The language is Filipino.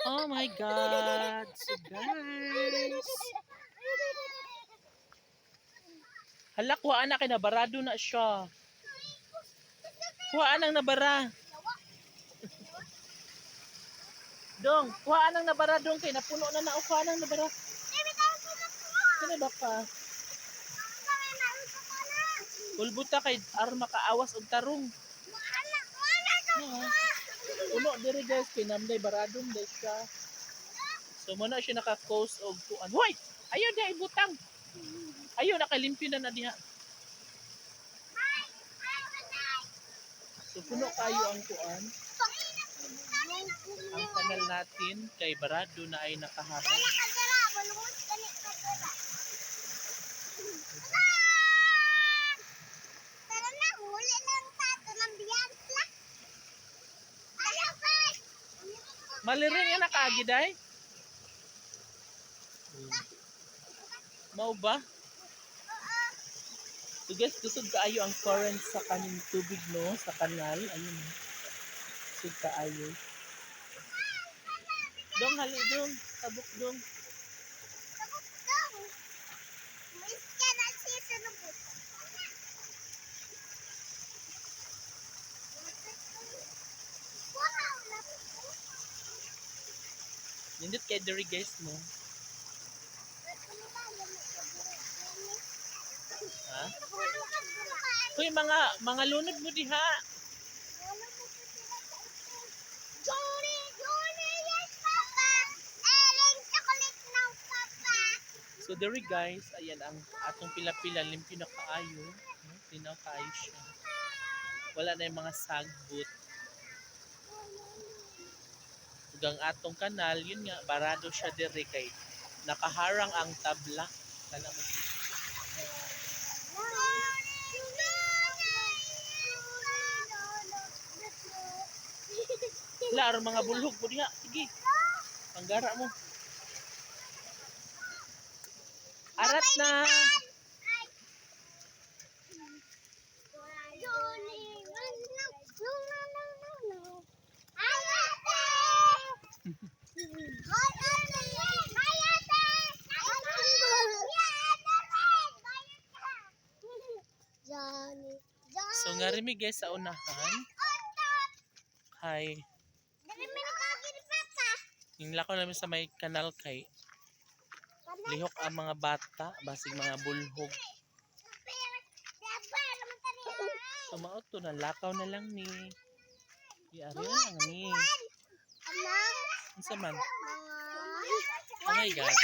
Oh my God. So guys. Hala, kuhaan na kay nabarado na siya. Kuhaan ang nabara. Dong, kuhaan ang nabara dong kay napuno na na. Kuhaan ang nabara. Sino ba ka? Ulbuta kay aron makaawas og tarong. Puno diri guys kay namday baradong day siya. So muna siya naka-close og kuan. Hoy! Ayaw na ibutang. Ayaw nakalimpyo na diha. So puno kayo ang kuan. Ang kanal natin kay barado na ay nakaharang. Malirin yan nakaagi day. Mau ba? So guys, kusog kaayo ang current sa kaning tubig no, sa kanal. Ayun. Kusog kaayo. Dong hali dong, tabok dong. Nindot kay diri guys no. Ha? Hoy mga lunod mo diha. So there guys, ayan ang atong pila-pila limpyo na kaayo, no? Tinaw kaayo siya. Wala na yung mga sagbot. Ug ang atong kanal, yun nga barado siya dire kay nakaharang ang tabla. Kana mo. Wala ron mga bulhog mo diha. Sige. Panggara mo. Arat na. So nga rin guys sa unahan. Kay yung lakaw namin sa may kanal kay lihok ang mga bata, basig mga bulhog. So maot to na lakaw na lang ni. Yari na lang ni. Ano man? Oh my God.